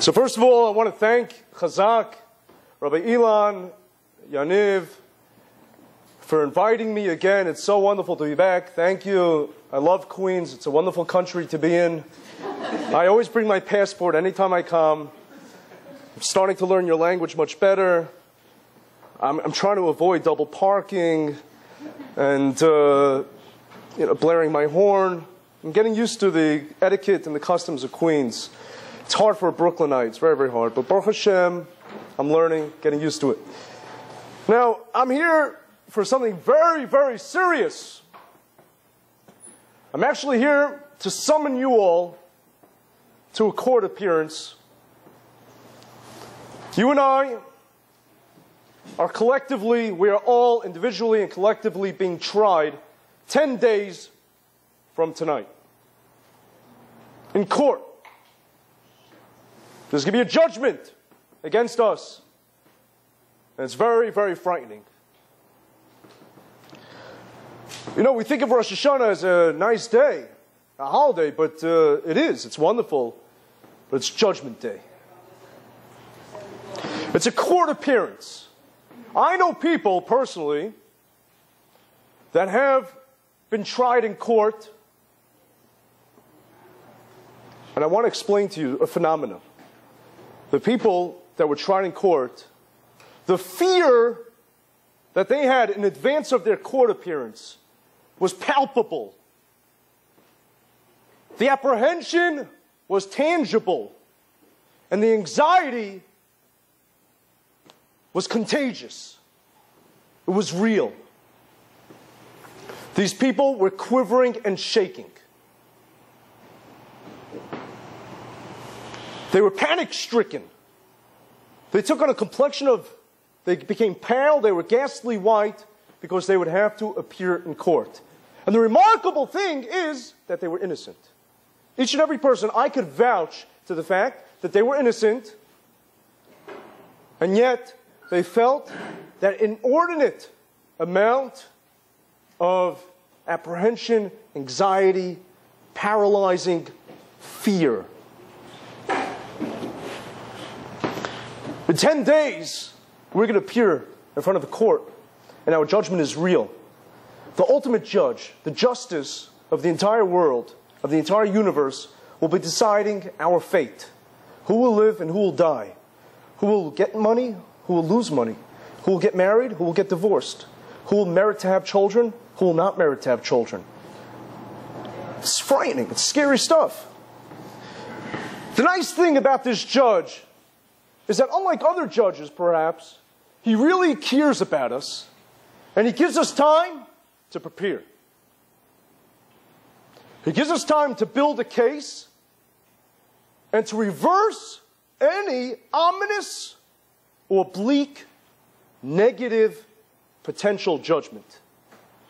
So first of all, I want to thank You.CHAZAQ, Rabbi Ilan, Yaniv, for inviting me again. It's so wonderful to be back. Thank you. I love Queens. It's a wonderful country to be in. I always bring my passport anytime I come. I'm starting to learn your language much better. I'm trying to avoid double parking and blaring my horn. I'm getting used to the etiquette and the customs of Queens. It's hard for a Brooklynite. It's very, very hard. But Baruch Hashem, I'm learning, getting used to it. Now, I'm here for something very, very serious. I'm actually here to summon you all to a court appearance. You and I are collectively, we are all individually and collectively being tried 10 days from tonight in court. There's going to be a judgment against us. And it's very, very frightening. You know, we think of Rosh Hashanah as a nice day, a holiday, but it is. It's wonderful. But it's Judgment Day. It's a court appearance. I know people, personally, that have been tried in court. And I want to explain to you a phenomenon. The people that were tried in court, the fear that they had in advance of their court appearance was palpable. The apprehension was tangible. And the anxiety was contagious. It was real. These people were quivering and shaking. They were panic-stricken. They took on a complexion of, they became pale, they were ghastly white, because they would have to appear in court. And the remarkable thing is that they were innocent. Each and every person, I could vouch to the fact that they were innocent, and yet they felt that inordinate amount of apprehension, anxiety, paralyzing fear. In 10 days, we're going to appear in front of the court, and our judgment is real. The ultimate judge, the justice of the entire world, of the entire universe, will be deciding our fate. Who will live and who will die? Who will get money? Who will lose money? Who will get married? Who will get divorced? Who will merit to have children? Who will not merit to have children? It's frightening. It's scary stuff. The nice thing about this judge is that unlike other judges, perhaps, he really cares about us, and he gives us time to prepare. He gives us time to build a case and to reverse any ominous or bleak, negative potential judgment.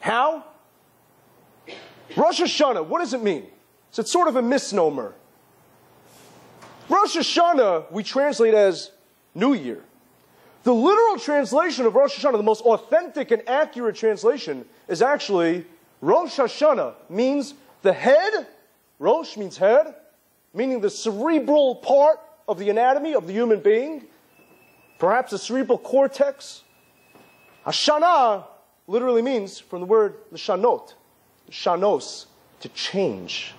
How? Rosh Hashanah, what does it mean? So it's sort of a misnomer. Rosh Hashanah, we translate as New Year. The literal translation of Rosh Hashanah, the most authentic and accurate translation, is actually Rosh Hashanah means the head. Rosh means head, meaning the cerebral part of the anatomy of the human being, perhaps the cerebral cortex. Hashanah literally means from the word l'shanot, shanos, to change.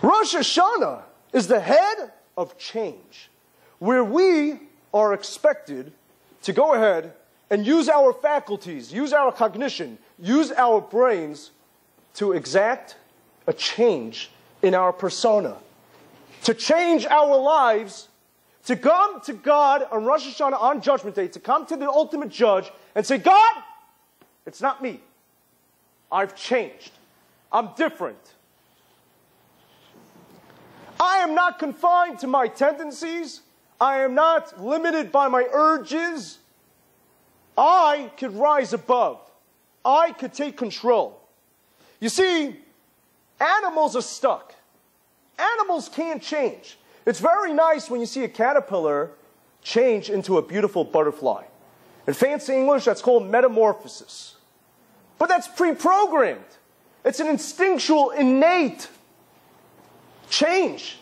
Rosh Hashanah is the head of change, where we are expected to go ahead and use our faculties, use our cognition, use our brains to exact a change in our persona, to change our lives, to come to God on Rosh Hashanah on Judgment Day, to come to the ultimate judge and say, God, it's not me. I've changed. I'm different. I am not confined to my tendencies. I am not limited by my urges. I could rise above. I could take control. You see, animals are stuck. Animals can't change. It's very nice when you see a caterpillar change into a beautiful butterfly. In fancy English, that's called metamorphosis. But that's pre-programmed. It's an instinctual, innate change.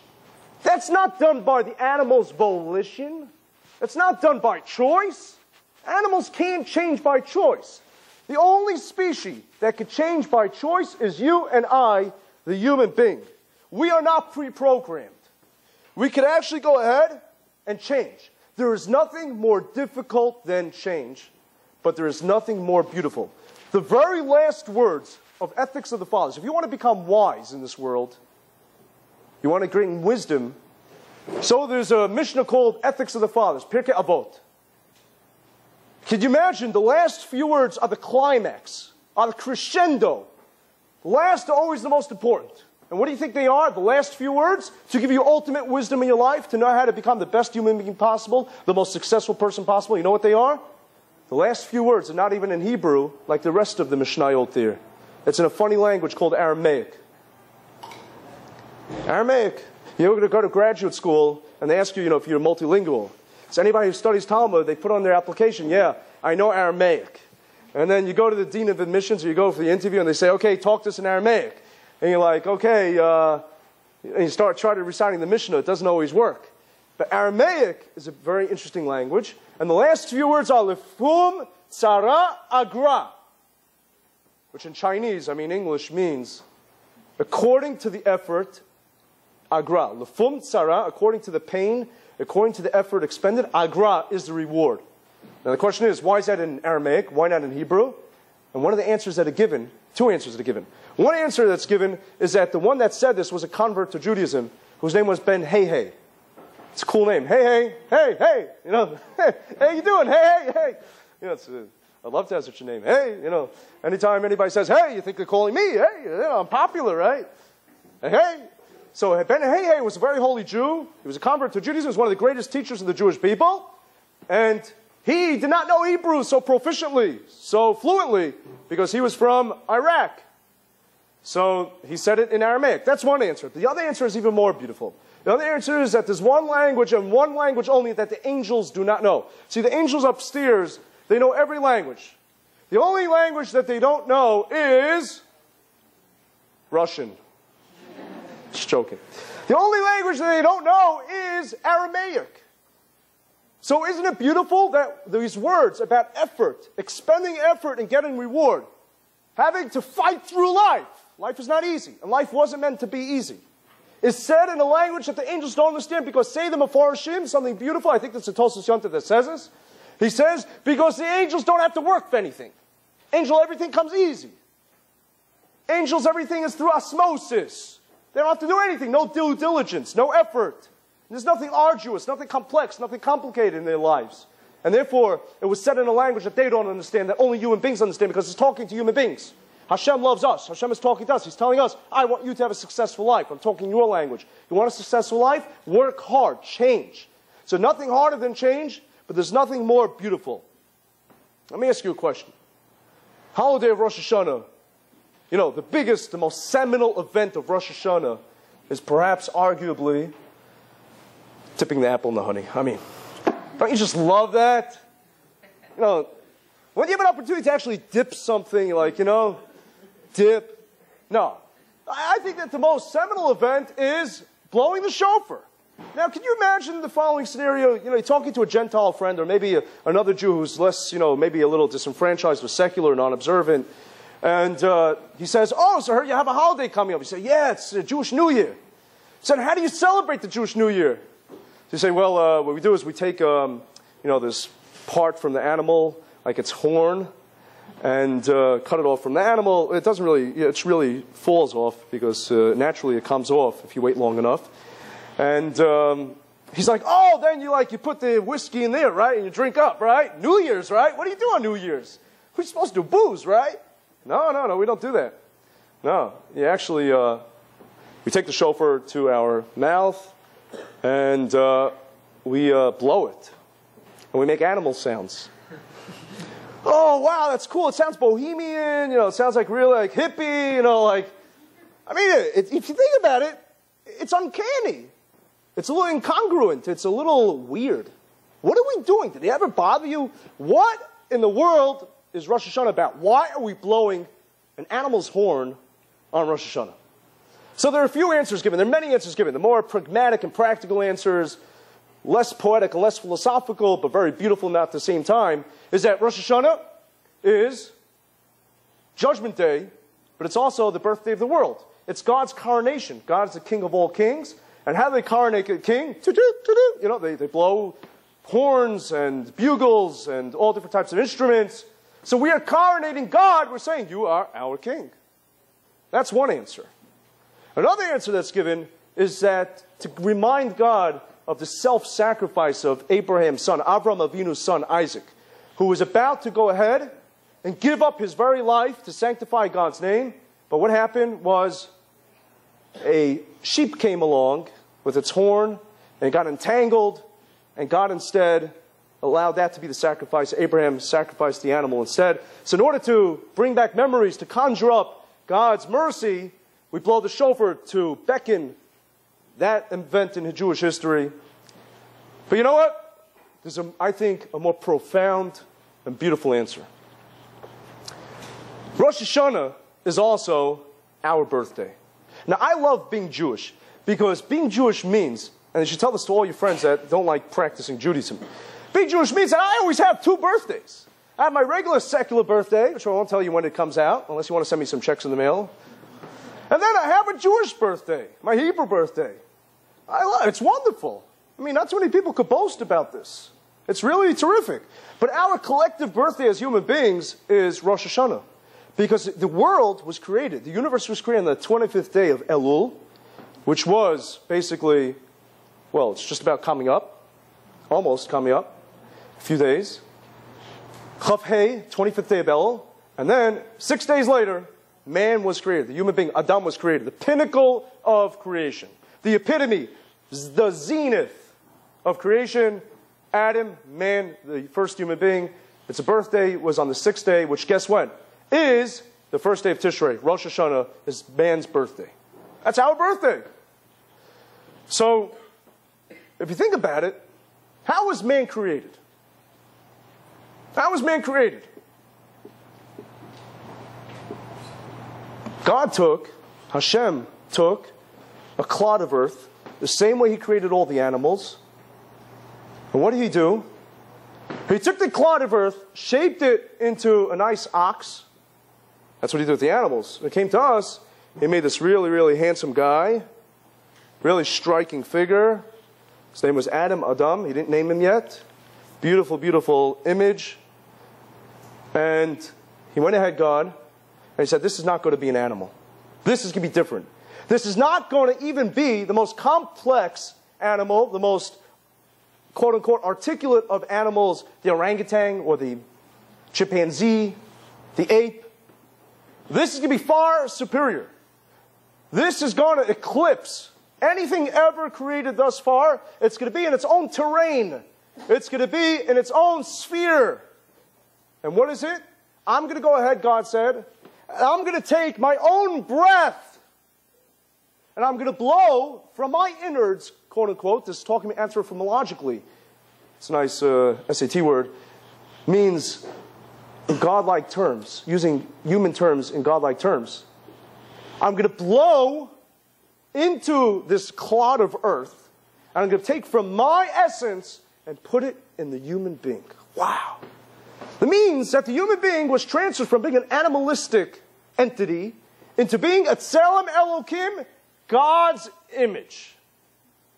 That's not done by the animal's volition. That's not done by choice. Animals can't change by choice. The only species that could change by choice is you and I, the human being. We are not pre-programmed. We could actually go ahead and change. There is nothing more difficult than change, but there is nothing more beautiful. The very last words of Ethics of the Fathers, if you want to become wise in this world, you want to gain wisdom, so there's a Mishnah called Ethics of the Fathers, Pirkei Avot. Can you imagine the last few words are the climax, are the crescendo. The last are always the most important. And what do you think they are? The last few words? To give you ultimate wisdom in your life, to know how to become the best human being possible, the most successful person possible. You know what they are? The last few words are not even in Hebrew like the rest of the Mishnayot there. It's in a funny language called Aramaic. Aramaic. You're going to go to graduate school and they ask you, if you're multilingual. So anybody who studies Talmud, they put on their application, yeah, I know Aramaic. And then you go to the dean of admissions or you go for the interview and they say, okay, talk to us in Aramaic. And you're like, okay, and you start trying to reciting the Mishnah. It doesn't always work. But Aramaic is a very interesting language. And the last few words are lefum tzara agra, which in Chinese, English, means according to the effort, agra. Lefum tzara, according to the pain, according to the effort expended, agra is the reward. Now the question is, why is that in Aramaic? Why not in Hebrew? And one of the answers that are given, two answers that are given. One answer that's given is that the one that said this was a convert to Judaism, whose name was Ben Hey. It's a cool name. Hey. Hey, hey, you doing? Hey. I'd love to have such a name. Hey, anytime anybody says, hey, you think they're calling me. Hey, I'm popular, right? Hey. So Ben Hey was a very holy Jew. He was a convert to Judaism. He was one of the greatest teachers of the Jewish people. And he did not know Hebrew so proficiently, so fluently, because he was from Iraq. So he said it in Aramaic. That's one answer. The other answer is even more beautiful. The other answer is that there's one language and one language only that the angels do not know. See, the angels upstairs, they know every language. The only language that they don't know is Russian. Just joking. The only language that they don't know is Aramaic. So isn't it beautiful that these words about effort, expending effort and getting reward, having to fight through life, life is not easy, and life wasn't meant to be easy, is said in a language that the angels don't understand, because say the Mefarshim, something beautiful, I think that's the Tosfos Yontif that says this. He says, because the angels don't have to work for anything. Angel, everything comes easy. Angels, everything is through osmosis. They don't have to do anything, no due diligence, no effort. There's nothing arduous, nothing complex, nothing complicated in their lives. And therefore, it was said in a language that they don't understand, that only human beings understand, because it's talking to human beings. Hashem loves us. Hashem is talking to us. He's telling us, I want you to have a successful life. I'm talking your language. You want a successful life? Work hard. Change. So nothing harder than change, but there's nothing more beautiful. Let me ask you a question. Holiday of Rosh Hashanah. The biggest, the most seminal event of Rosh Hashanah is perhaps arguably tipping the apple in the honey. Don't you just love that? When you have an opportunity to actually dip something, dip. No. I think that the most seminal event is blowing the shofar. Now, can you imagine the following scenario? You're talking to a Gentile friend, or maybe another Jew who's less, maybe a little disenfranchised or secular, non-observant. And he says, oh, so I heard you have a holiday coming up. You say, yeah, it's the Jewish New Year. He said, how do you celebrate the Jewish New Year? So you say, well, what we do is we take, this part from the animal, like its horn, and cut it off from the animal. It doesn't really, it really falls off, because naturally it comes off if you wait long enough. And he's like, oh, then you put the whiskey in there, right? And you drink up, right? New Year's, right? What do you do on New Year's? We're supposed to do booze, right? No, we don't do that. No, you actually, we take the shofar to our mouth, and we blow it. And we make animal sounds. Oh, wow, that's cool. It sounds bohemian, it sounds like real, hippie, if you think about it, it's uncanny. It's a little incongruent. It's a little weird. What are we doing? Did it ever bother you? What in the world is Rosh Hashanah about? Why are we blowing an animal's horn on Rosh Hashanah? So there are a few answers given. There are many answers given. The more pragmatic and practical answers, less poetic and less philosophical, but very beautiful at the same time, is that Rosh Hashanah is Judgment Day, but it's also the birthday of the world. It's God's coronation. God is the King of all kings. And how do they coronate a king? You know, they blow horns and bugles and all different types of instruments. So we are coronating God. We're saying, you are our king. That's one answer. Another answer that's given is that to remind God of the self-sacrifice of Abraham's son, Avram Avinu's son, Isaac, who was about to go ahead and give up his very life to sanctify God's name. But what happened was a sheep came along with its horn and it got entangled, and God instead allowed that to be the sacrifice. Abraham sacrificed the animal instead. So in order to bring back memories, to conjure up God's mercy, we blow the shofar to beckon that event in Jewish history. But you know what? There's, I think, a more profound and beautiful answer. Rosh Hashanah is also our birthday. Now, I love being Jewish because being Jewish means, and you should tell this to all your friends that don't like practicing Judaism, being Jewish means that I always have two birthdays. I have my regular secular birthday, which I won't tell you when it comes out, unless you want to send me some checks in the mail. And then I have a Jewish birthday, my Hebrew birthday. It's wonderful. I mean, not too many people could boast about this. It's really terrific. But our collective birthday as human beings is Rosh Hashanah. Because the world was created, the universe was created on the 25th day of Elul, which was basically, well, it's just about coming up, almost coming up, a few days. Chav Hei, 25th day of Elul, and then 6 days later, man was created, the human being, Adam was created, the pinnacle of creation, the epitome, the zenith of creation, Adam, man, the first human being. Its birthday was on the 6th day, which guess what? Is the first day of Tishrei. Rosh Hashanah is man's birthday. That's our birthday. So, if you think about it, how was man created? How was man created? Hashem took a clod of earth, the same way he created all the animals. And what did he do? He took the clod of earth, shaped it into a nice ox. That's what he did with the animals. When it came to us, he made this really, really handsome guy, really striking figure. His name was Adam. He didn't name him yet. Beautiful, beautiful image. And he went ahead, God, and he said, this is not going to be an animal. This is going to be different. This is not going to even be the most complex animal, the most, quote-unquote, articulate of animals, the orangutan or the chimpanzee, the ape. This is going to be far superior. This is going to eclipse anything ever created thus far. It's going to be in its own terrain. It's going to be in its own sphere. And what is it? I'm going to go ahead, God said, I'm going to take my own breath and I'm going to blow from my innards, quote unquote, this is talking anthropomologically. It's a nice SAT word. Means in godlike terms, using human terms in godlike terms. I'm going to blow into this clod of earth, and I'm going to take from my essence and put it in the human being. Wow. That means that the human being was transferred from being an animalistic entity into being a Tselem Elokim, God's image.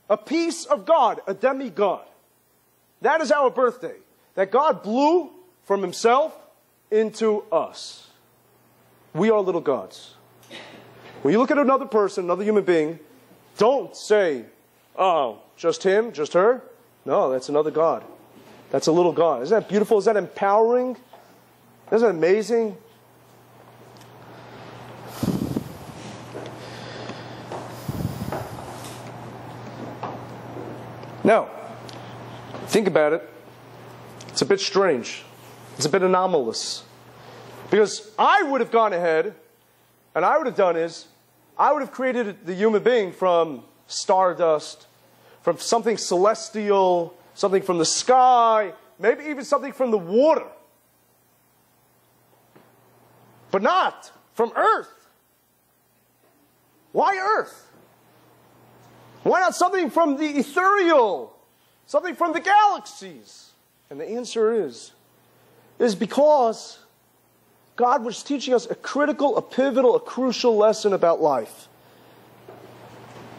A piece of God, a demigod. That is our birthday. That God blew from himself into us. We are little gods. When you look at another person, another human being, don't say, oh, just him, just her. No, that's another God. That's a little God. Isn't that beautiful? Is that empowering? Isn't that amazing? Now, think about it. It's a bit strange. It's a bit anomalous. Because I would have gone ahead, and I would have done is, I would have created the human being from stardust, from something celestial, something from the sky, maybe even something from the water. But not from earth. Why earth? Why not something from the ethereal? Something from the galaxies? And the answer is because God was teaching us a critical, a pivotal, a crucial lesson about life.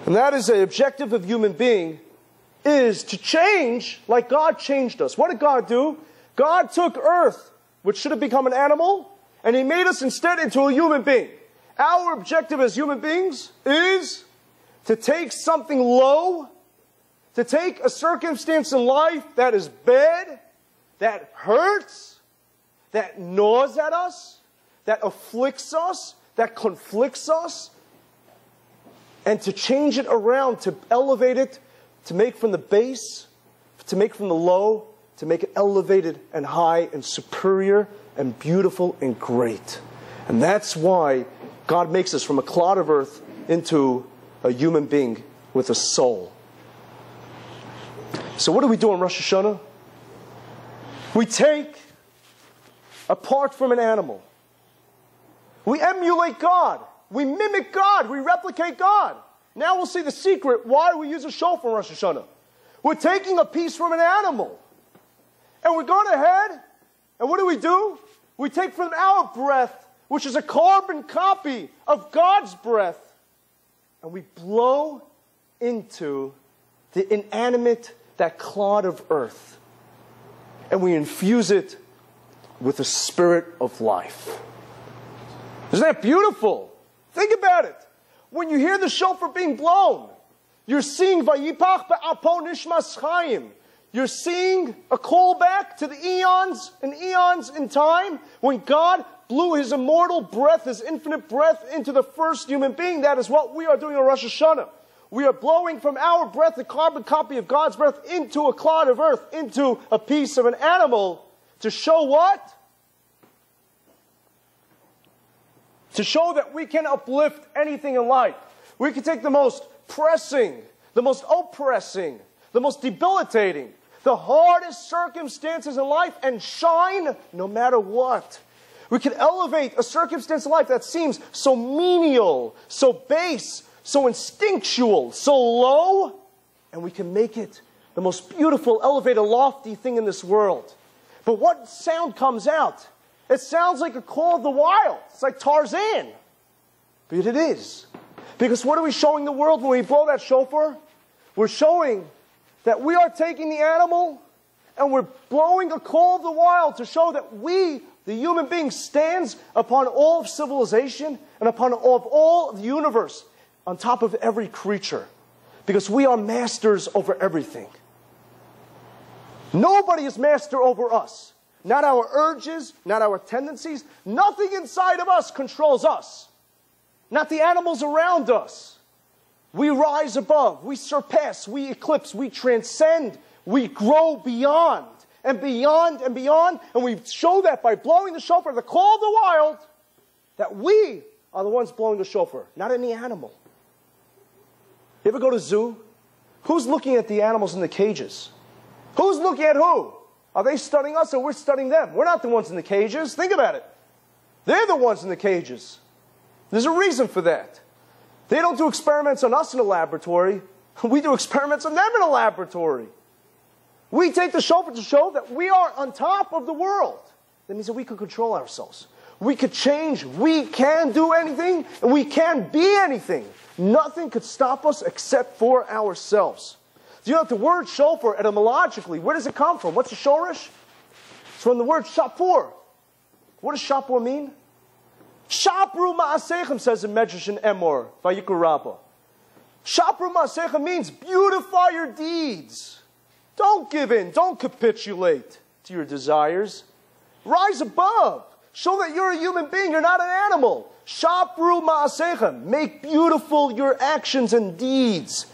And that is the objective of human being is to change like God changed us. What did God do? God took earth, which should have become an animal, and He made us instead into a human being. Our objective as human beings is to take something low, to take a circumstance in life that is bad, that hurts, that gnaws at us, that afflicts us, that conflicts us, and to change it around, to elevate it, to make from the base, to make from the low, to make it elevated and high and superior and beautiful and great. And that's why God makes us from a clod of earth into a human being with a soul. So what do we do on Rosh Hashanah? We take a part from an animal. We emulate God. We mimic God. We replicate God. Now we'll see the secret why we use a shofar on Rosh Hashanah. We're taking a piece from an animal. And we're going ahead, and what do? We take from our breath, which is a carbon copy of God's breath, and we blow into the inanimate, that clod of earth. And we infuse it with the spirit of life. Isn't that beautiful? Think about it. When you hear the shofar being blown, you're seeing Vayipach be'apo nishmas chayim. You're seeing a callback to the eons and eons in time when God blew His immortal breath, His infinite breath into the first human being. That is what we are doing on Rosh Hashanah. We are blowing from our breath, the carbon copy of God's breath, into a clod of earth, into a piece of an animal, to show what? To show that we can uplift anything in life. We can take the most pressing, the most oppressing, the most debilitating, the hardest circumstances in life and shine no matter what. We can elevate a circumstance in life that seems so menial, so base, so instinctual, so low, and we can make it the most beautiful, elevated, lofty thing in this world. But what sound comes out? It sounds like a call of the wild. It's like Tarzan. But it is. Because what are we showing the world when we blow that shofar? We're showing that we are taking the animal and we're blowing a call of the wild to show that we, the human being, stands upon all of civilization and upon all of the universe, on top of every creature. Because we are masters over everything. Nobody is master over us. Not our urges, not our tendencies. Nothing inside of us controls us. Not the animals around us. We rise above, we surpass, we eclipse, we transcend, we grow beyond and beyond and beyond. And we show that by blowing the shofar, the call of the wild, that we are the ones blowing the shofar, not any animal. You ever go to a zoo? Who's looking at the animals in the cages? Who's looking at who? Are they studying us or we're studying them? We're not the ones in the cages. Think about it. They're the ones in the cages. There's a reason for that. They don't do experiments on us in a laboratory. We do experiments on them in a laboratory. We take the shofar to show that we are on top of the world. That means that we can control ourselves. We could change. We can do anything, and we can be anything. Nothing could stop us except for ourselves. Do you know that the word shofar, etymologically, where does it come from? What's the shorish? It's from the word shapur. What does shapur mean? Shapru ma'asechem, says in Medrash and Emor, Vayikra Rabbah. Shapru ma'asechem means beautify your deeds. Don't give in. Don't capitulate to your desires. Rise above. Show that you're a human being. You're not an animal. Shapru ma'asechem. Make beautiful your actions and deeds.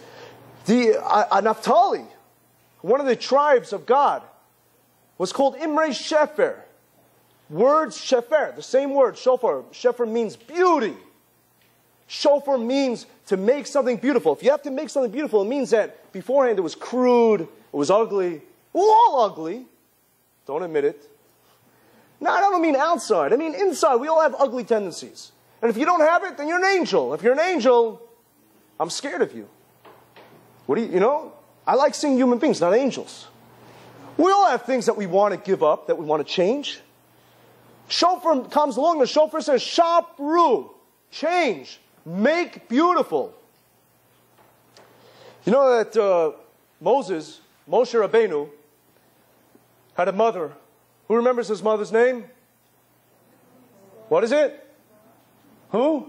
The Naphtali, one of the tribes of God, was called Imrei Shefer. Words shefer, the same word, shofar. Shefer means beauty. Shofar means to make something beautiful. If you have to make something beautiful, it means that beforehand it was crude, it was ugly. We're all ugly. Don't admit it. No, I don't mean outside. I mean inside. We all have ugly tendencies. And if you don't have it, then you're an angel. If you're an angel, I'm scared of you. What do you know? I like seeing human beings, not angels. We all have things that we want to give up, that we want to change. Shofar comes along, the shofar says, Shapru, change, make beautiful. You know that Moshe Rabbeinu, had a mother. Who remembers his mother's name? What is it? Who?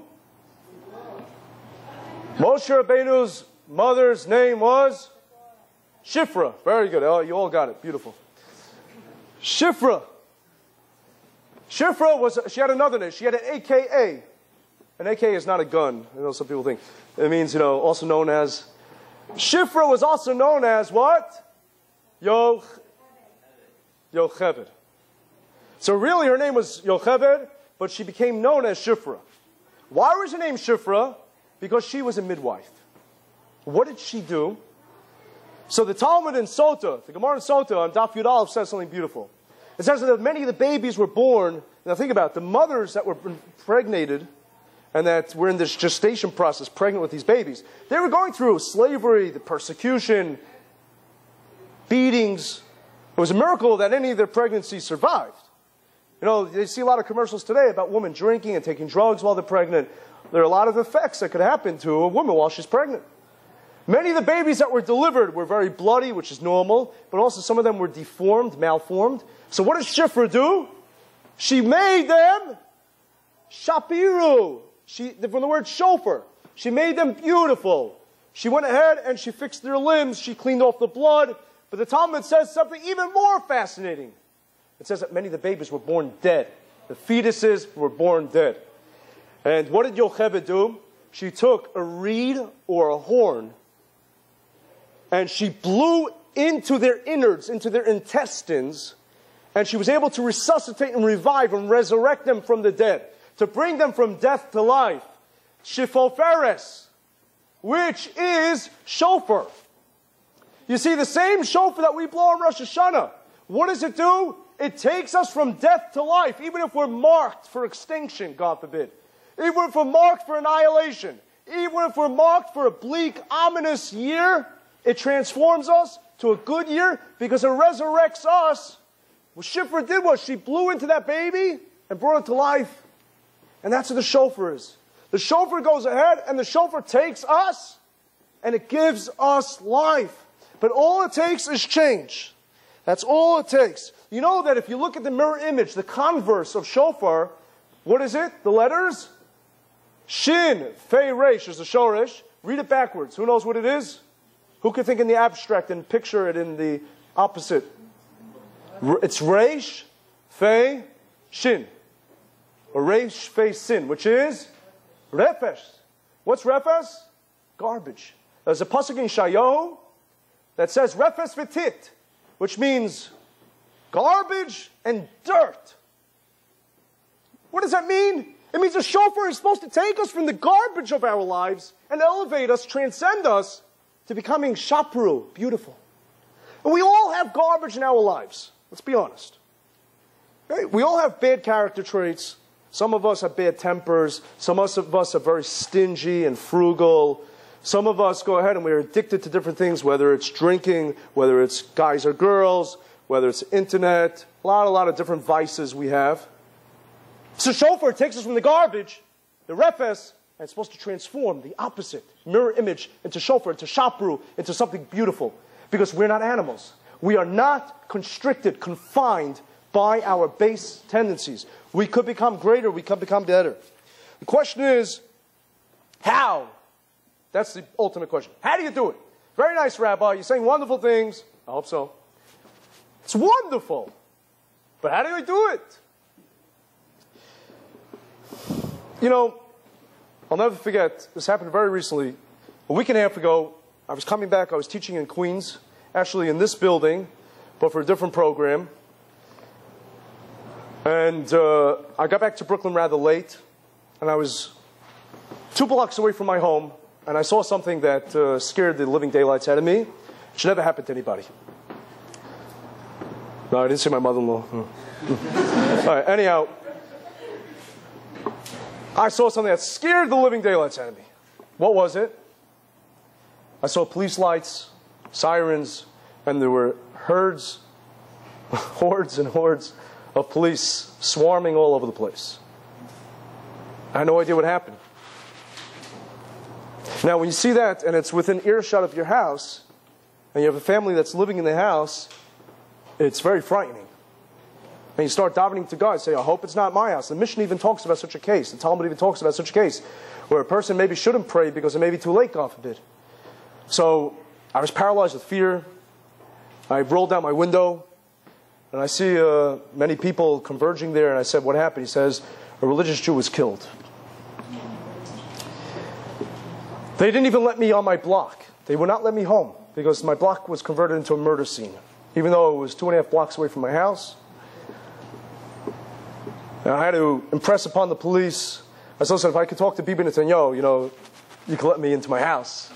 Moshe Rabbeinu's mother's name was Shifra. Very good. Oh, you all got it. Beautiful. Shifra. Shifra she had another name. She had an AKA. An AKA is not a gun. I know some people think. It means, also known as. Shifra was also known as what? Yocheved. So really her name was Yocheved, but she became known as Shifra. Why was her name Shifra? Because she was a midwife. What did she do? So the Talmud in Sota, the Gemara in Sota on Daf Yud Aleph says something beautiful. It says that many of the babies were born, now think about it, the mothers that were impregnated and that were in this gestation process, pregnant with these babies, they were going through slavery, the persecution, beatings. It was a miracle that any of their pregnancies survived. You see a lot of commercials today about women drinking and taking drugs while they're pregnant. There are a lot of effects that could happen to a woman while she's pregnant. Many of the babies that were delivered were very bloody, which is normal, but also some of them were deformed, malformed. So what did Shifra do? She made them shapiru. From the word shofar. She made them beautiful. She went ahead and she fixed their limbs. She cleaned off the blood. But the Talmud says something even more fascinating. It says that many of the babies were born dead. The fetuses were born dead. And what did Yocheved do? She took a reed or a horn and she blew into their innards, into their intestines, and she was able to resuscitate and revive and resurrect them from the dead, to bring them from death to life. Shifoferes, which is shofar. You see, the same shofar that we blow on Rosh Hashanah, what does it do? It takes us from death to life, even if we're marked for extinction, God forbid. Even if we're marked for annihilation. Even if we're marked for a bleak, ominous year, it transforms us to a good year because it resurrects us. What Shifra did was she blew into that baby and brought it to life. And that's what the shofar is. The shofar goes ahead and the shofar takes us and it gives us life. But all it takes is change. That's all it takes. You know that if you look at the mirror image, the converse of shofar, what is it? The letters? Shin, Fei, Resh is the shoresh. Read it backwards. Who knows what it is? Who can think in the abstract and picture it in the opposite? It's Resh, Fei, Shin. Or Resh, Fei, Sin, which is Refesh. What's Refesh? Garbage. There's a pasuk in Shayahu that says Refesh V'tit, which means garbage and dirt. What does that mean? It means the shofar is supposed to take us from the garbage of our lives and elevate us, transcend us to becoming shapru, beautiful. And we all have garbage in our lives. Let's be honest. Okay? We all have bad character traits. Some of us have bad tempers. Some of us are very stingy and frugal. Some of us go ahead and we're addicted to different things, whether it's drinking, whether it's guys or girls, whether it's internet, a lot of different vices we have. So shofar takes us from the garbage, the refes, and it's supposed to transform the opposite, mirror image, into shofar, into shapru, into something beautiful. Because we're not animals. We are not constricted, confined by our base tendencies. We could become greater, we could become better. The question is, how? That's the ultimate question. How do you do it? Very nice, Rabbi. You're saying wonderful things. I hope so. It's wonderful. But how do you do it? You know, I'll never forget, this happened very recently. A week and a half ago, I was coming back, I was teaching in Queens, actually in this building, but for a different program. And I got back to Brooklyn rather late, and I was 2 blocks away from my home, and I saw something that scared the living daylights out of me. It should never happen to anybody. No, I didn't see my mother-in-law. All right, anyhow, I saw something that scared the living daylights out of me. What was it? I saw police lights, sirens, and there were hordes and hordes of police swarming all over the place. I had no idea what happened. Now, when you see that, and it's within earshot of your house, and you have a family that's living in the house, it's very frightening. And you start davening to God, say, I hope it's not my house. The Mishnah even talks about such a case. The Talmud even talks about such a case, where a person maybe shouldn't pray because it may be too late, God forbid. So, I was paralyzed with fear. I rolled down my window, and I see many people converging there, and I said, what happened? He says, a religious Jew was killed. They didn't even let me on my block. They would not let me home because my block was converted into a murder scene, even though it was 2.5 blocks away from my house. And I had to impress upon the police. I said, if I could talk to Bibi Netanyahu, you could let me into my house.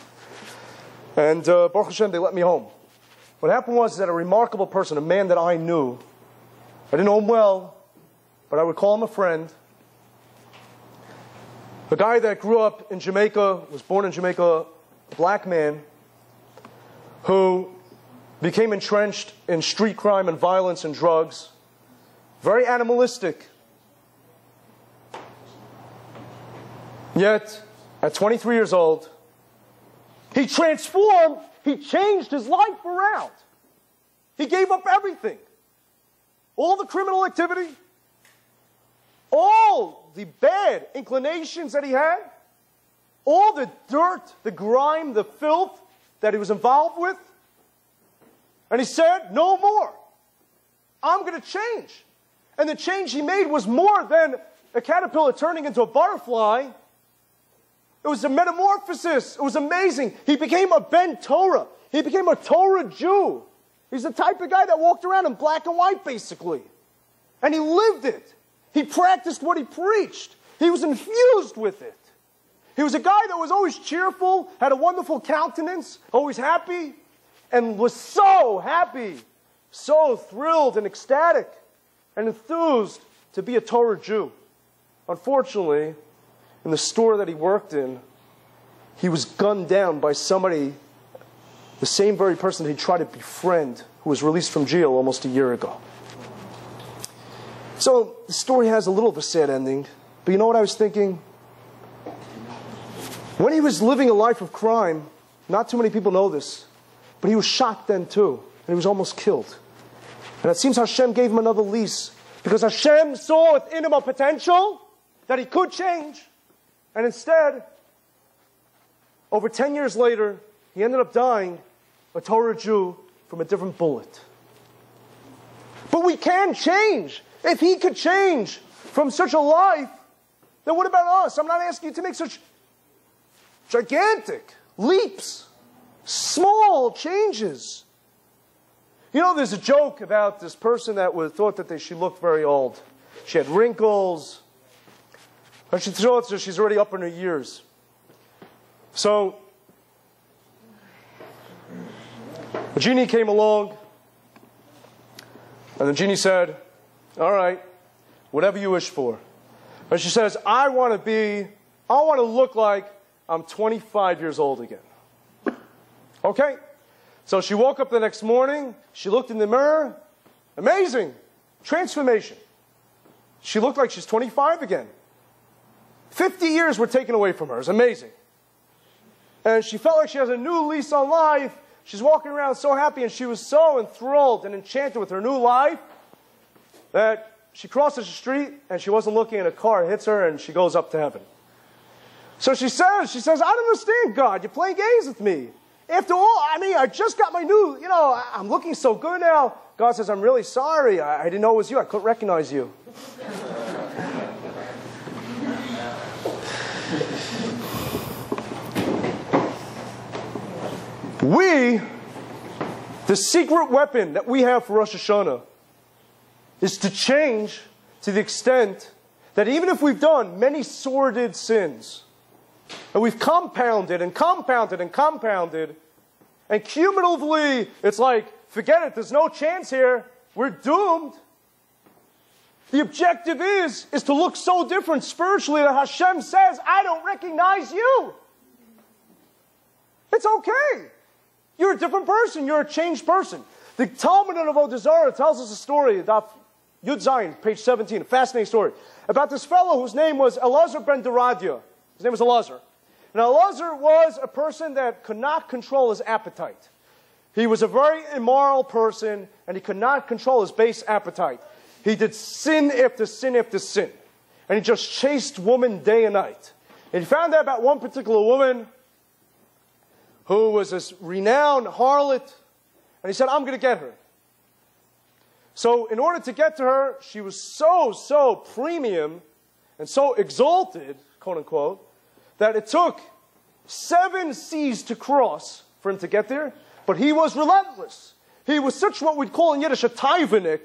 And Baruch Hashem, they let me home. What happened was that a remarkable person, a man that I knew, I didn't know him well, but I would call him a friend. A guy that grew up in Jamaica, was born in Jamaica, a black man, who became entrenched in street crime and violence and drugs, very animalistic. Yet, at 23 years old, he transformed, he changed his life around. He gave up everything. All the criminal activity, all the bad inclinations that he had, all the dirt, the grime, the filth that he was involved with. And he said, no more. I'm going to change. And the change he made was more than a caterpillar turning into a butterfly. It was a metamorphosis. It was amazing. He became a Ben Torah. He became a Torah Jew. He's the type of guy that walked around in black and white, basically. And he lived it. He practiced what he preached. He was infused with it. He was a guy that was always cheerful, had a wonderful countenance, always happy, and was so happy, so thrilled and ecstatic and enthused to be a Torah Jew. Unfortunately, in the store that he worked in, he was gunned down by somebody, the same very person that he tried to befriend, who was released from jail almost a year ago. So the story has a little of a sad ending, but you know what I was thinking? When he was living a life of crime, not too many people know this, but he was shot then too, and he was almost killed. And it seems Hashem gave him another lease, because Hashem saw within him a potential that he could change. And instead, over 10 years later, he ended up dying a Torah Jew from a different bullet. But we can change. If he could change from such a life, then what about us? I'm not asking you to make such gigantic leaps, small changes. You know, there's a joke about this person that thought that she looked very old. She had wrinkles. And she thought that she's already up in her years. So, a genie came along, and the genie said, all right, whatever you wish for. And she says, I want to look like I'm 25 years old again. Okay. So she woke up the next morning, she looked in the mirror, amazing, transformation. She looked like she's 25 again. 50 years were taken away from her. It's amazing. And she felt like she has a new lease on life. She's walking around so happy, and she was so enthralled and enchanted with her new life that she crosses the street, and she wasn't looking, and a car hits her, and she goes up to heaven. So she says, I don't understand, God. You're playing games with me. After all, I just got my new, I'm looking so good now. God says, I'm really sorry. I didn't know it was you. I couldn't recognize you. The secret weapon that we have for Rosh Hashanah is to change to the extent that even if we've done many sordid sins, and we've compounded and compounded and compounded, and cumulatively, it's like, forget it, there's no chance here, we're doomed. The objective is to look so different spiritually that Hashem says, I don't recognize you. It's okay. You're a different person. You're a changed person. The Talmud on Avodah Zarah tells us a story, You.CHAZAQ, page 17, a fascinating story, about this fellow whose name was Elazar ben Deradia. His name was Elazar. And Elazar was a person that could not control his appetite. He was a very immoral person, and he could not control his base appetite. He did sin after sin after sin. And he just chased women day and night. And he found out about one particular woman who was this renowned harlot. And he said, I'm going to get her. So in order to get to her, she was so premium and so exalted, quote unquote, that it took 7 seas to cross for him to get there. But he was relentless. He was such what we'd call in Yiddish a taivanik.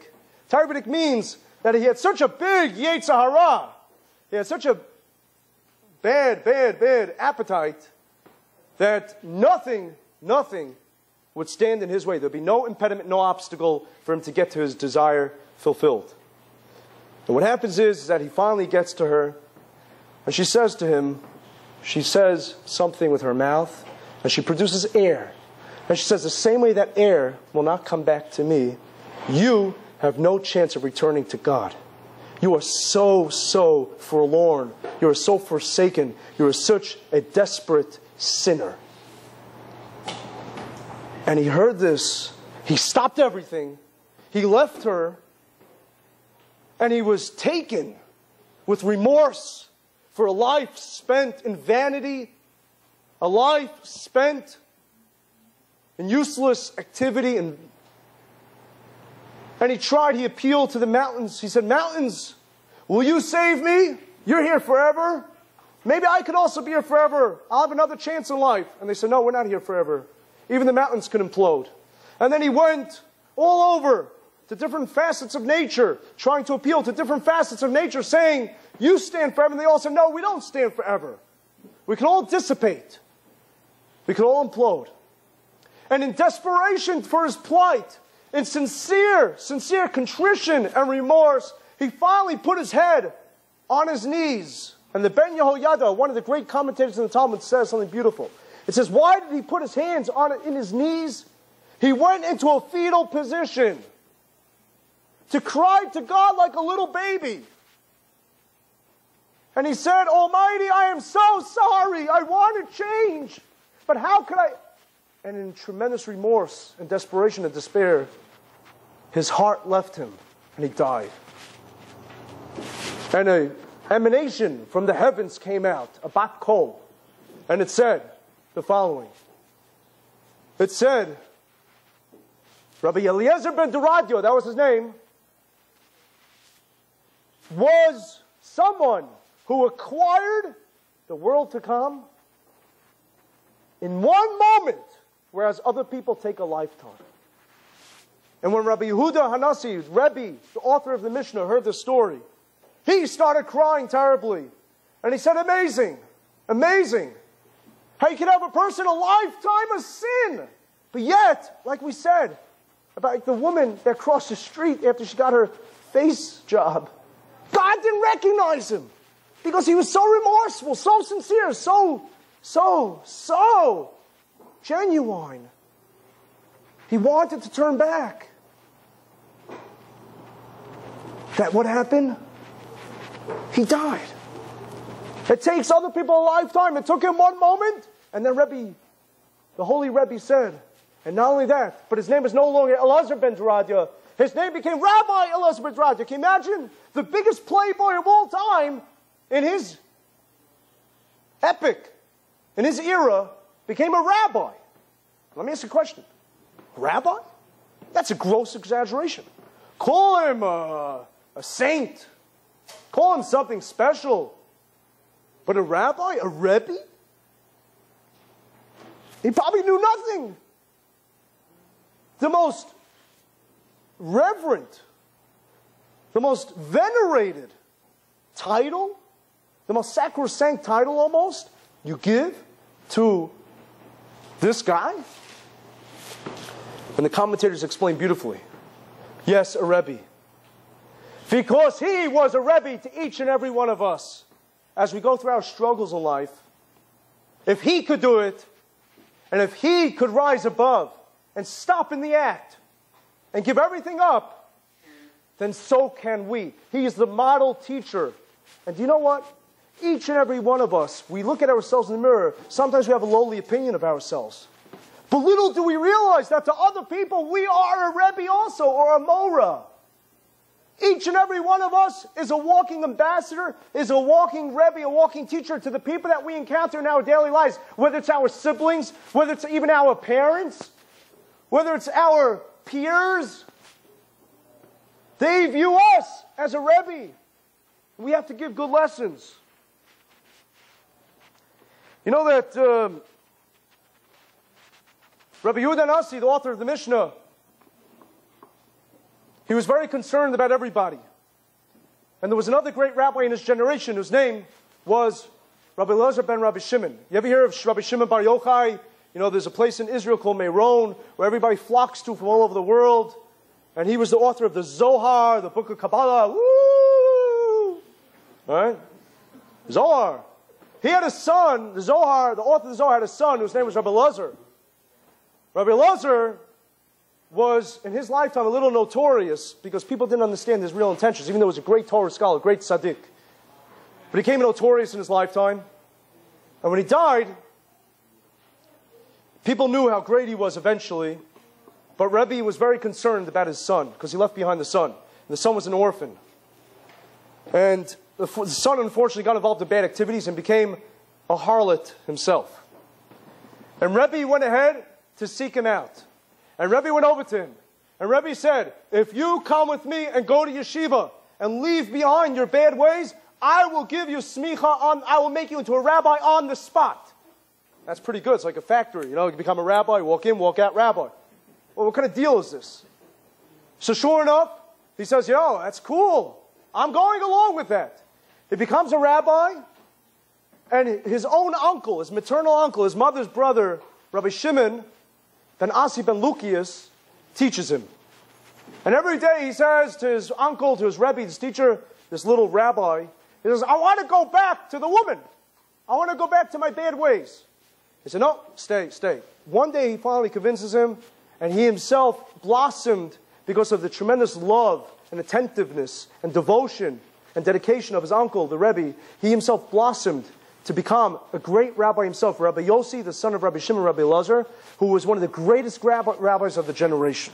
Taivanik means that he had such a big yetzahara. He had such a bad appetite that nothing would stand in his way. There'd be no impediment, no obstacle for him to get to his desire fulfilled. And what happens is that he finally gets to her, and she says to him, she says something with her mouth, and she produces air. And she says, the same way that air will not come back to me, you have no chance of returning to God. You are so forlorn. You are so forsaken. You are such a desperate sinner. And he heard this. He stopped everything. He left her. And he was taken with remorse for a life spent in vanity, a life spent in useless activity. And he appealed to the mountains. He said, mountains, will you save me? You're here forever. Maybe I could also be here forever. I'll have another chance in life. And they said, no, we're not here forever. Even the mountains could implode. And then he went all over to different facets of nature, trying to appeal to different facets of nature, saying, you stand forever. And they all said, no, we don't stand forever. We can all dissipate. We can all implode. And in desperation for his plight, in sincere contrition and remorse, he finally put his head on his knees. And the Ben Yehoyada, one of the great commentators in the Talmud, says something beautiful. It says, why did he put his hands in his knees? He went into a fetal position to cry to God like a little baby. And he said, Almighty, I am so sorry. I want to change. But how could I? And in tremendous remorse and desperation and despair, his heart left him and he died. And an emanation from the heavens came out, a bat kol, and it said the following. It said, Rabbi Eliezer ben Deradia, that was his name, was someone who acquired the world to come in one moment, whereas other people take a lifetime. And when Rabbi Yehuda Hanassi, Rebbe, the author of the Mishnah, heard the story, he started crying terribly. And he said, amazing, amazing. How you can have a person a lifetime of sin. But yet, like we said, about the woman that crossed the street after she got her face job, God didn't recognize him. Because he was so remorseful, so sincere, so genuine. He wanted to turn back. That what happened? He died. It takes other people a lifetime. It took him one moment. And then the holy Rebbe said, and not only that, but his name is no longer Elazar ben Deradia. His name became Rabbi Elazar ben Deradia. Can you imagine? The biggest playboy of all time in his epic, in his era, became a rabbi. Let me ask you a question. Rabbi? That's a gross exaggeration. Call him a saint. Call him something special. But a rabbi? A rebbe? He probably knew nothing. The most reverent, the most venerated title, the most sacrosanct title almost, you give to this guy? And the commentators explain beautifully. Yes, a Rebbe. Because he was a Rebbe to each and every one of us. As we go through our struggles in life, if he could do it, And if he could rise above and stop in the act and give everything up, then so can we. He is the model teacher. And do you know what? Each and every one of us, we look at ourselves in the mirror, sometimes we have a lowly opinion of ourselves. But little do we realize that to other people, we are a Rebbe also, or a Mora. Each and every one of us is a walking ambassador, is a walking Rebbe, a walking teacher to the people that we encounter in our daily lives, whether it's our siblings, whether it's even our parents, whether it's our peers. They view us as a Rebbe. We have to give good lessons. You know that Rabbi Yehuda Nasi, the author of the Mishnah, he was very concerned about everybody. And there was another great rabbi in his generation whose name was Rabbi Elazar ben Rabbi Shimon. You ever hear of Rabbi Shimon Bar Yochai? You know, there's a place in Israel called Meron where everybody flocks to from all over the world. And he was the author of the Zohar, the book of Kabbalah. Woo! Right? Zohar. He had a son, the Zohar, the author of the Zohar had a son whose name was Rabbi Elazar. Rabbi Elazar was, in his lifetime, a little notorious because people didn't understand his real intentions, even though he was a great Torah scholar, a great tzaddik. But he became notorious in his lifetime. And when he died, people knew how great he was eventually. But Rebbe was very concerned about his son because he left behind the son. And the son was an orphan. And the son, unfortunately, got involved in bad activities and became a harlot himself. And Rebbe went ahead to seek him out. And Rebbe went over to him. And Rebbe said, if you come with me and go to yeshiva and leave behind your bad ways, I will give you smicha I will make you into a rabbi on the spot. That's pretty good. It's like a factory. You know, you become a rabbi, walk in, walk out, rabbi. Well, what kind of deal is this? So sure enough, he says, yo, that's cool. I'm going along with that. He becomes a rabbi, and his own uncle, his maternal uncle, his mother's brother, Rabbi Shimon, ben Asi ben Lukias, teaches him. And every day he says to his uncle, to his Rebbe, this teacher, this little rabbi, he says, I want to go back to the woman. I want to go back to my bad ways. He said, no, stay, stay. One day he finally convinces him, and he himself blossomed because of the tremendous love and attentiveness and devotion and dedication of his uncle, the Rebbe. He himself blossomed to become a great rabbi himself, Rabbi Yossi, the son of Rabbi Shimon, Rabbi Elazar, who was one of the greatest rabbis of the generation.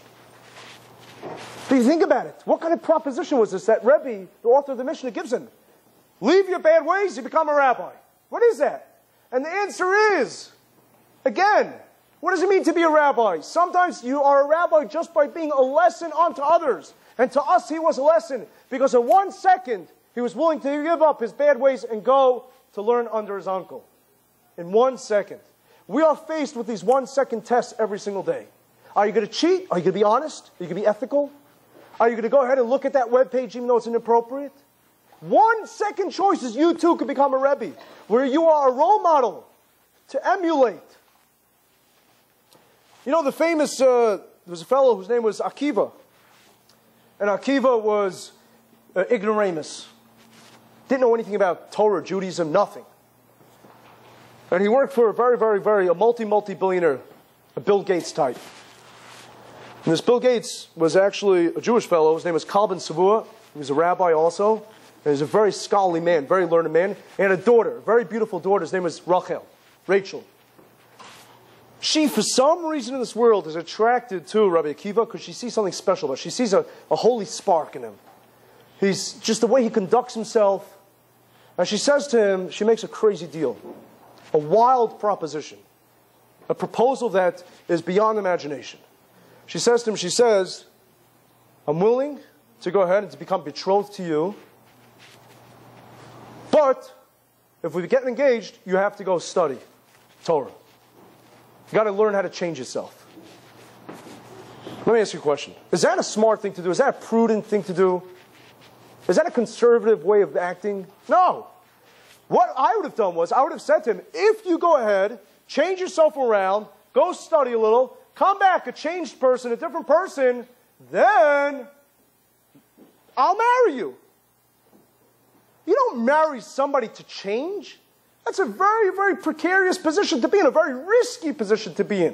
But you think about it. What kind of proposition was this that Rebbe, the author of the Mishnah, gives him? Leave your bad ways, you become a rabbi. What is that? And the answer is, again, what does it mean to be a rabbi? Sometimes you are a rabbi just by being a lesson unto others. And to us, he was a lesson. Because in 1 second, he was willing to give up his bad ways and go to learn under his uncle. In 1 second. We are faced with these 1 second tests every single day. Are you going to cheat? Are you going to be honest? Are you going to be ethical? Are you going to go ahead and look at that web page even though it's inappropriate? 1 second choices, you too could become a Rebbe, where you are a role model to emulate. You know, the famous, there was a fellow whose name was Akiva. And Akiva was ignoramus. Didn't know anything about Torah, Judaism, nothing. And he worked for a multi-billionaire, a Bill Gates type. And this Bill Gates was actually a Jewish fellow. His name was Kalb ben Savua. He was a rabbi also. And he was a very scholarly man, very learned man. He had a daughter, a very beautiful daughter. His name was Rachel. She, for some reason in this world, is attracted to Rabbi Akiva because she sees something special about him. She sees a holy spark in him. He's just the way he conducts himself. And she says to him, she makes a crazy deal. A wild proposition. A proposal that is beyond imagination. She says to him, she says, I'm willing to go ahead and to become betrothed to you. But if we get engaged, you have to go study Torah. You've got to learn how to change yourself. Let me ask you a question. Is that a smart thing to do? Is that a prudent thing to do? Is that a conservative way of acting? No. What I would have done was, I would have said to him, if you go ahead, change yourself around, go study a little, come back a changed person, a different person, then I'll marry you. You don't marry somebody to change. That's a very, very precarious position to be in, a very risky position to be in.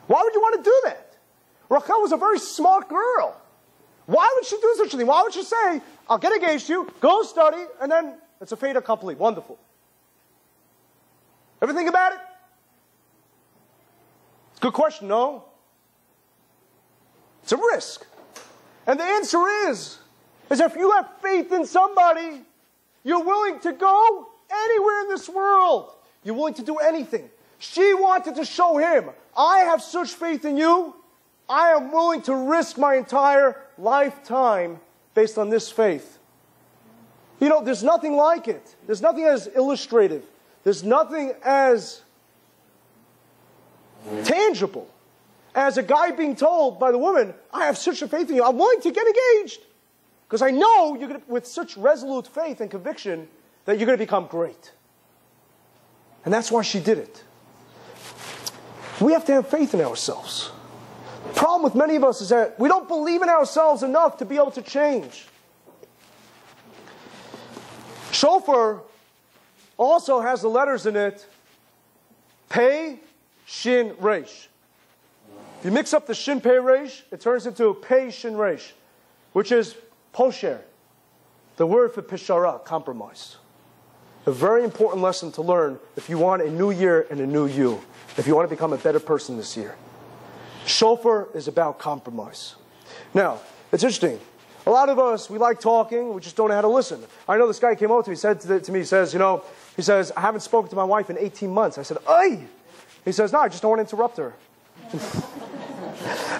Why would you want to do that? Rachel was a very smart girl. Why would she do such a thing? Why would she say, I'll get engaged to you, go study, and then it's a fait accompli. Wonderful. Ever think about it? Good question, no? It's a risk. And the answer is if you have faith in somebody, you're willing to go anywhere in this world. You're willing to do anything. She wanted to show him, I have such faith in you, I am willing to risk my entire lifetime based on this faith. You know, there's nothing like it. There's nothing as illustrative. There's nothing as tangible as a guy being told by the woman, I have such a faith in you, I'm willing to get engaged. Because I know you're going to, with such resolute faith and conviction, that you're going to become great. And that's why she did it. We have to have faith in ourselves. The problem with many of us is that we don't believe in ourselves enough to be able to change. Shofar also has the letters in it, Pei, Shin, Resh. If you mix up the Shin, Pei, Resh, it turns into Pei, Shin, Resh, which is posher, the word for pishara, compromise. A very important lesson to learn if you want a new year and a new you, if you want to become a better person this year. Shofar is about compromise. Now, it's interesting. A lot of us, we like talking, we just don't know how to listen. I know this guy came over to me, said to me, he says, I haven't spoken to my wife in 18 months. I said, "Ay!" He says, no, I just don't want to interrupt her.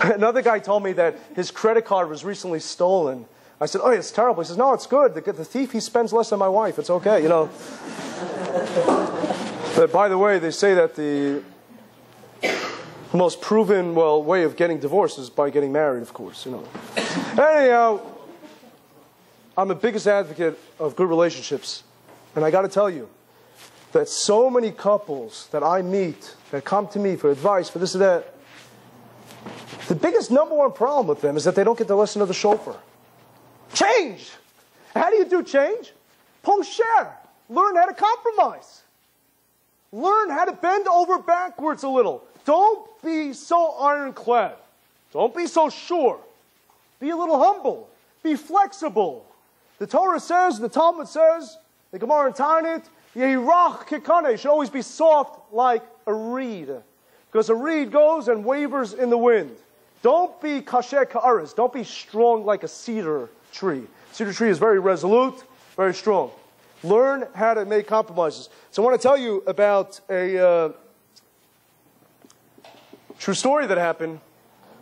Another guy told me that his credit card was recently stolen. I said, oh, it's terrible. He says, no, it's good. The thief, he spends less than my wife. It's okay, But by the way, they say that the most proven, way of getting divorced is by getting married, of course, Anyhow, I'm the biggest advocate of good relationships. And I got to tell you that so many couples that I meet that come to me for advice, for this and that, the biggest number one problem with them is that they don't get the lesson of the shofar. Change! How do you do change? Posher. Learn how to compromise. Learn how to bend over backwards a little. Don't be so ironclad. Don't be so sure. Be a little humble. Be flexible. The Torah says, the Talmud says, the Gemara in Tanit, Yehirach kikane, should always be soft like a reed. Because a reed goes and wavers in the wind. Don't be kasher ka'aris. Don't be strong like a cedar tree. Cedar tree is very resolute, very strong. Learn how to make compromises. So I want to tell you about a true story that happened.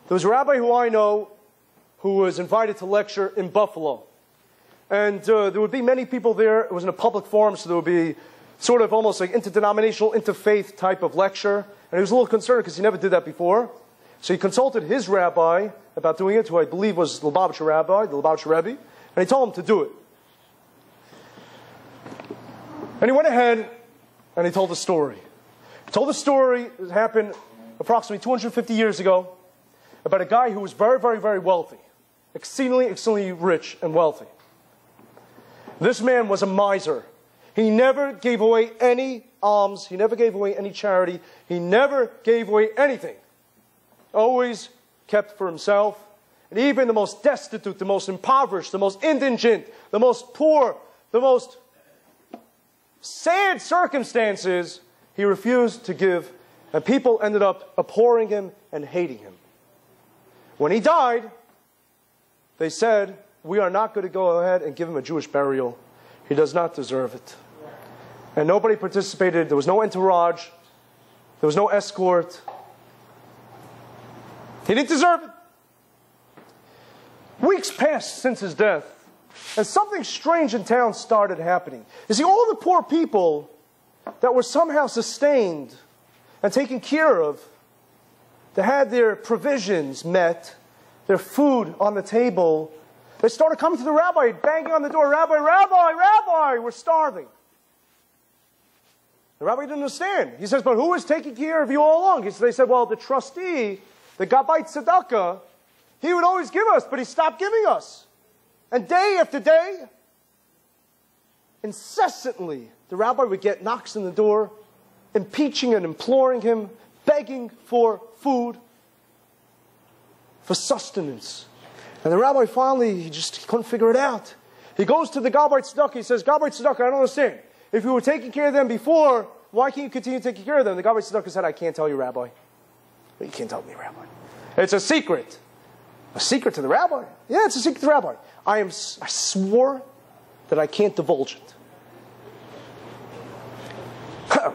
There was a rabbi who I know who was invited to lecture in Buffalo. And there would be many people there. It was in a public forum, so there would be sort of almost like interdenominational, interfaith type of lecture. And he was a little concerned because he never did that before. So he consulted his rabbi about doing it, who I believe was the Lubavitcher rabbi, the Lubavitcher Rebbe, and he told him to do it. And he went ahead and he told the story. He told the story that happened approximately 250 years ago about a guy who was very, very, very wealthy. Exceedingly, exceedingly rich and wealthy. This man was a miser. He never gave away any alms. He never gave away any charity. He never gave away anything. Always kept for himself. And even the most destitute, the most impoverished, the most indigent, the most poor, the most sad circumstances, he refused to give. And people ended up abhorring him and hating him. When he died, they said, we are not going to go ahead and give him a Jewish burial. He does not deserve it. And nobody participated. There was no entourage. There was no escort. He didn't deserve it. Weeks passed since his death, and something strange in town started happening. You see, all the poor people that were somehow sustained and taken care of, they had their provisions met, their food on the table, they started coming to the rabbi, banging on the door, Rabbi, Rabbi, Rabbi, we're starving. The rabbi didn't understand. He says, but who was taking care of you all along? They said, well, the trustee, the Gabbai Tzedakah, he would always give us, but he stopped giving us. And day after day, incessantly, the rabbi would get knocks on the door, impeaching and imploring him, begging for food, for sustenance. And the rabbi finally, he couldn't figure it out. He goes to the Rabbi Yitzchok. He says, Rabbi Yitzchok, I don't understand. If you were taking care of them before, why can't you continue taking care of them? The Rabbi Yitzchok said, I can't tell you, Rabbi. You can't tell me, Rabbi. It's a secret. A secret to the rabbi? Yeah, it's a secret to the rabbi. I swore that I can't divulge it.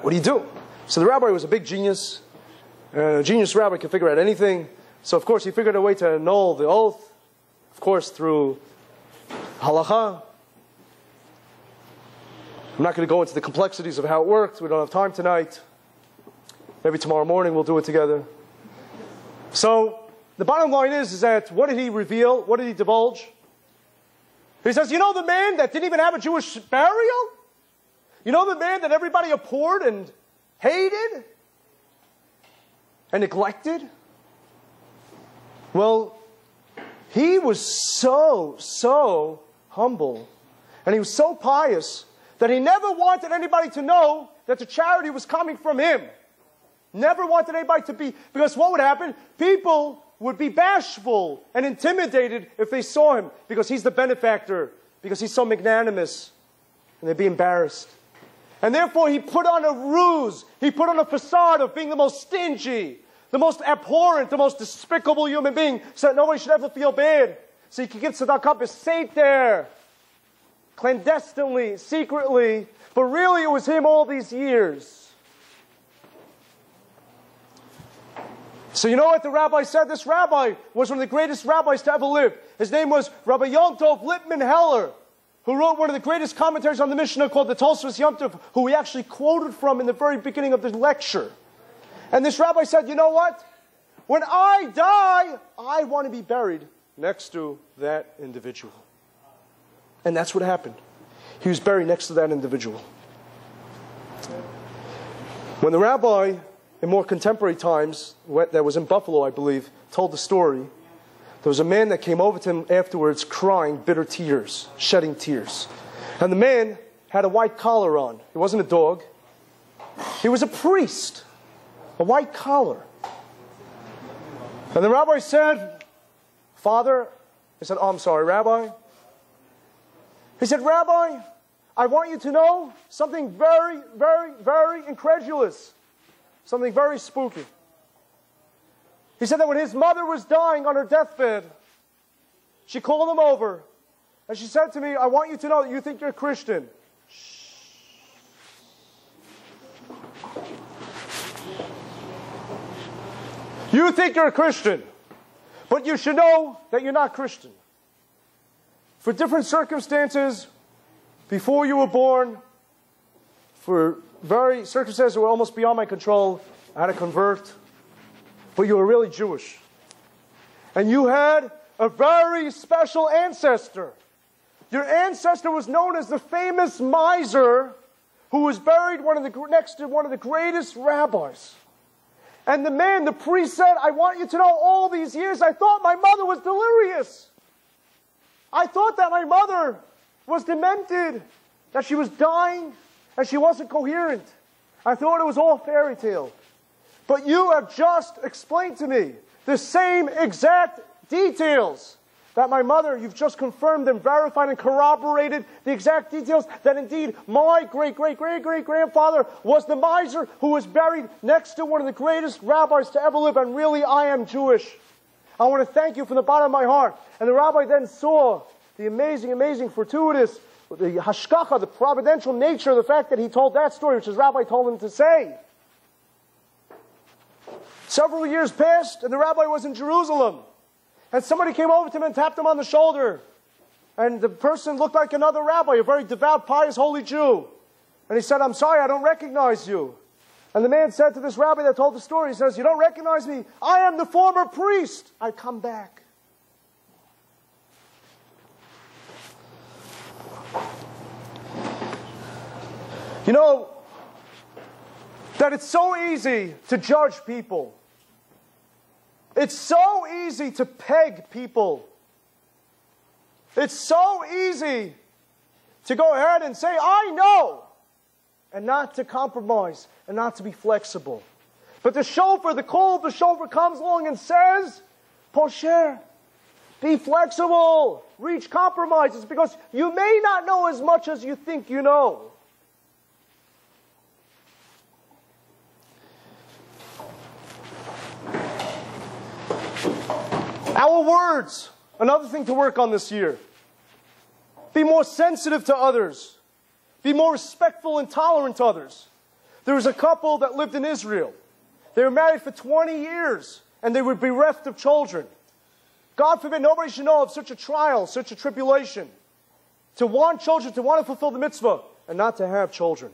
What do you do? So the rabbi was a big genius. A genius rabbi can figure out anything. So, of course, he figured a way to annul the oath. Of course, through halacha. I'm not going to go into the complexities of how it worked. We don't have time tonight. Maybe tomorrow morning we'll do it together. So, the bottom line is that what did he reveal? What did he divulge? He says, you know the man that didn't even have a Jewish burial? You know the man that everybody abhorred and hated and neglected? Well, he was so humble, and he was so pious that he never wanted anybody to know that the charity was coming from him. Never wanted anybody to be, because what would happen? People would be bashful and intimidated if they saw him, because he's the benefactor, because he's so magnanimous, and they'd be embarrassed. And therefore he put on a ruse, he put on a facade of being the most stingy, the most abhorrent, the most despicable human being, so that nobody should ever feel bad. So he could give tzedakah b'seit there, clandestinely, secretly, but really it was him all these years. So you know what the rabbi said? This rabbi was one of the greatest rabbis to ever live. His name was Rabbi Yom Tov Lippman Heller, who wrote one of the greatest commentaries on the Mishnah called the Tosfos Yom Tov, who we actually quoted from in the very beginning of the lecture. And this rabbi said, you know what? When I die, I want to be buried next to that individual. And that's what happened. He was buried next to that individual. When the rabbi, in more contemporary times, that was in Buffalo, I believe, told the story, there was a man that came over to him afterwards crying bitter tears, shedding tears. And the man had a white collar on. He wasn't a dog. He was a priest. A white collar. And the rabbi said, Father, he said, oh, I'm sorry, Rabbi. He said, Rabbi, I want you to know something very, very, very incredulous. Something very spooky. He said that when his mother was dying on her deathbed, she called him over, and she said to me, I want you to know that you think you're a Christian. You think you're a Christian, but you should know that you're not Christian. For different circumstances, before you were born, for very circumstances that were almost beyond my control, I had to convert, but you were really Jewish. And you had a very special ancestor. Your ancestor was known as the famous miser who was buried next to one of the greatest rabbis. And the man, the priest said, I want you to know all these years I thought my mother was delirious. I thought that my mother was demented, that she was dying, and she wasn't coherent. I thought it was all fairy tale. But you have just explained to me the same exact details that my mother, you've just confirmed and verified and corroborated the exact details that indeed my great-great-great-great-grandfather was the miser who was buried next to one of the greatest rabbis to ever live, and really I am Jewish. I want to thank you from the bottom of my heart. And the rabbi then saw the amazing, amazing, fortuitous, the hashkacha, the providential nature of the fact that he told that story, which his rabbi told him to say. Several years passed, and the rabbi was in Jerusalem. And somebody came over to him and tapped him on the shoulder. And the person looked like another rabbi, a very devout, pious, holy Jew. And he said, I'm sorry, I don't recognize you. And the man said to this rabbi that told the story, he says, you don't recognize me? I am the former priest. I come back. You know, that it's so easy to judge people. It's so easy to peg people. It's so easy to go ahead and say, I know and not to compromise and not to be flexible. But the shofar, the call of the shofar comes along and says, Posher, be flexible, reach compromises, because you may not know as much as you think you know. Our words, another thing to work on this year. Be more sensitive to others. Be more respectful and tolerant to others. There was a couple that lived in Israel. They were married for 20 years, and they were bereft of children. God forbid, nobody should know of such a trial, such a tribulation. To want children, to want to fulfill the mitzvah, and not to have children.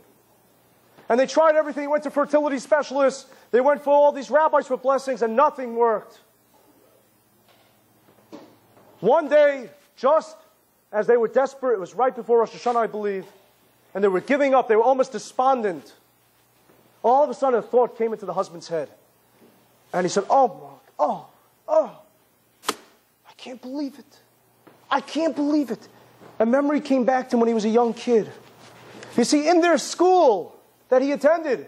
And they tried everything. They went to fertility specialists. They went for all these rabbis for blessings, and nothing worked. One day, just as they were desperate, it was right before Rosh Hashanah, I believe, and they were giving up, they were almost despondent. All of a sudden, a thought came into the husband's head. And he said, I can't believe it. I can't believe it. A memory came back to him when he was a young kid. You see, in their school that he attended,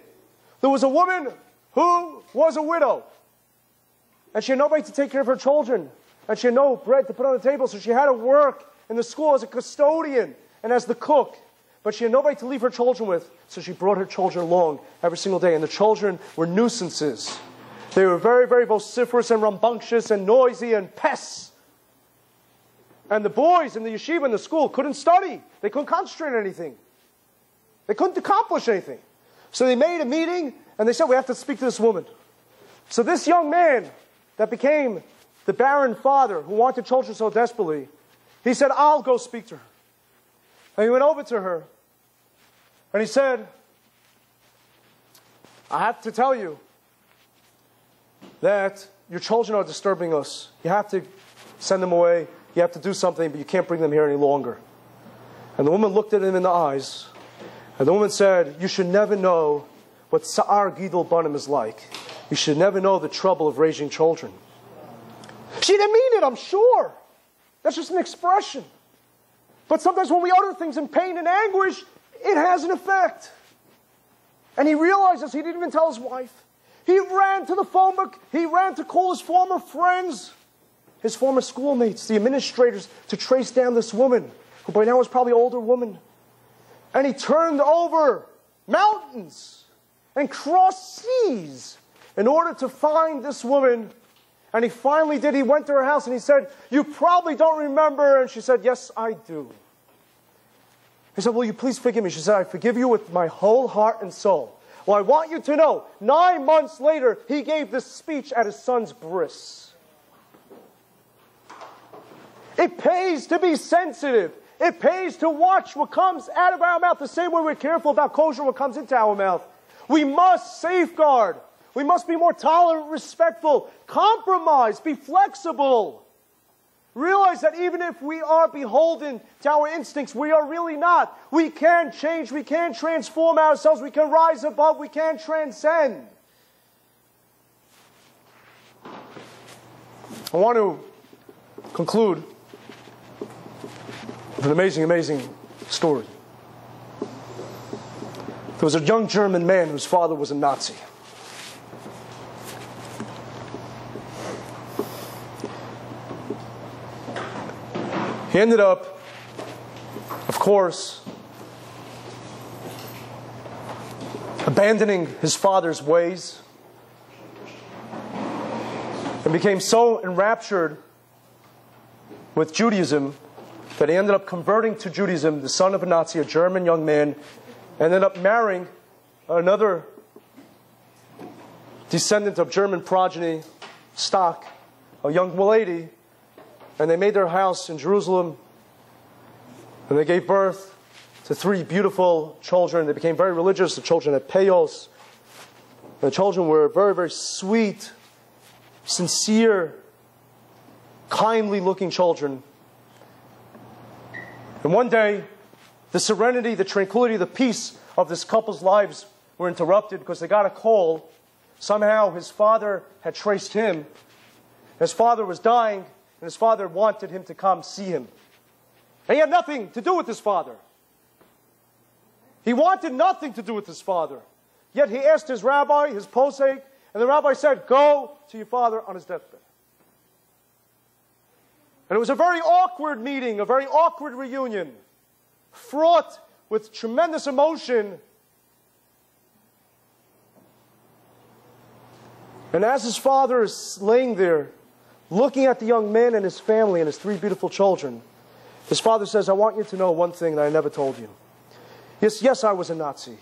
there was a woman who was a widow. And she had nobody to take care of her children. And she had no bread to put on the table, so she had to work in the school as a custodian and as the cook. But she had nobody to leave her children with, so she brought her children along every single day. And the children were nuisances. They were very, very vociferous and rambunctious and noisy and pests. And the boys in the yeshiva in the school couldn't study. They couldn't concentrate on anything. They couldn't accomplish anything. So they made a meeting, and they said, we have to speak to this woman. So this young man that became the barren father who wanted children so desperately, he said, I'll go speak to her. And he went over to her, and he said, I have to tell you that your children are disturbing us. You have to send them away. You have to do something, but you can't bring them here any longer. And the woman looked at him in the eyes, and the woman said, you should never know what Sa'ar Gidul Banim is like. You should never know the trouble of raising children. She didn't mean it, I'm sure. That's just an expression. But sometimes when we utter things in pain and anguish, it has an effect. And he realized this. He didn't even tell his wife. He ran to the phone book. He ran to call his former friends, his former schoolmates, the administrators, to trace down this woman, who by now was probably an older woman. And he turned over mountains and crossed seas in order to find this woman. And he finally did. He went to her house and he said, you probably don't remember. And she said, yes, I do. He said, will you please forgive me? She said, I forgive you with my whole heart and soul. Well, I want you to know, 9 months later, he gave this speech at his son's bris. It pays to be sensitive. It pays to watch what comes out of our mouth. The same way we're careful about kosher, what comes into our mouth. We must safeguard. We must be more tolerant, respectful, compromise, be flexible. Realize that even if we are beholden to our instincts, we are really not. We can change, we can transform ourselves, we can rise above, we can transcend. I want to conclude with an amazing, amazing story. There was a young German man whose father was a Nazi. He ended up, of course, abandoning his father's ways and became so enraptured with Judaism that he ended up converting to Judaism, the son of a Nazi, a German young man, ended up marrying another descendant of German progeny stock, a young lady. And they made their house in Jerusalem. And they gave birth to 3 beautiful children. They became very religious. The children had payos. The children were very, very sweet, sincere, kindly-looking children. And one day, the serenity, the tranquility, the peace of this couple's lives were interrupted because they got a call. Somehow his father had traced him. His father was dying. And his father wanted him to come see him. And he had nothing to do with his father. He wanted nothing to do with his father. Yet he asked his rabbi, his posek, and the rabbi said, go to your father on his deathbed. And it was a very awkward meeting, a very awkward reunion, fraught with tremendous emotion. And as his father is laying there, looking at the young man and his family and his 3 beautiful children, his father says, I want you to know one thing that I never told you. Yes, I was a Nazi,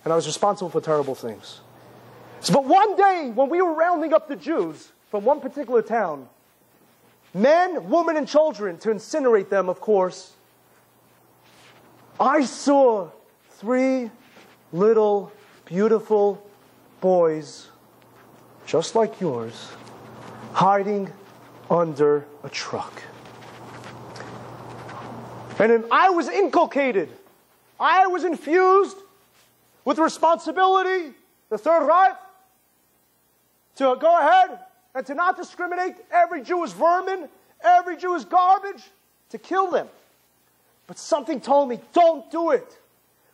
and I was responsible for terrible things. But one day, when we were rounding up the Jews from one particular town, men, women, and children, to incinerate them, of course, I saw 3 little, beautiful boys, just like yours, hiding under a truck. And I was inculcated, I was infused with responsibility, the Third Reich, to go ahead and to not discriminate. Every Jew is vermin, every Jew is garbage, to kill them. But something told me, don't do it.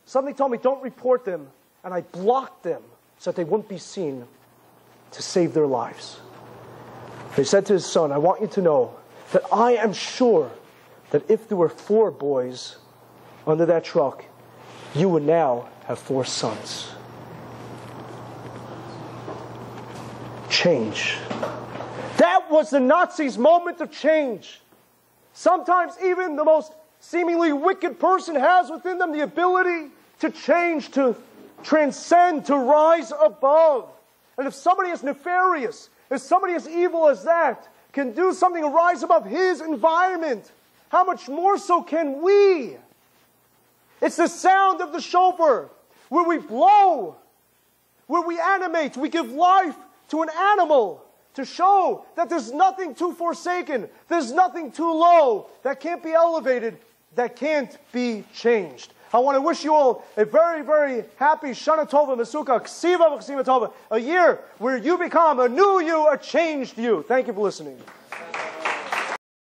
Something told me, don't report them. And I blocked them so that they wouldn't be seen, to save their lives. He said to his son, I want you to know that I am sure that if there were 4 boys under that truck, you would now have 4 sons. Change. That was the Nazis' moment of change. Sometimes even the most seemingly wicked person has within them the ability to change, to transcend, to rise above. And if somebody as nefarious, if somebody as evil as that can do something to rise above his environment, how much more so can we? It's the sound of the shofar, where we blow, where we animate, we give life to an animal to show that there's nothing too forsaken, there's nothing too low that can't be elevated, that can't be changed. I want to wish you all a very, very happy Shanatova Mesuka Ksiva Tova, a year where you become a new you, a changed you. Thank you for listening.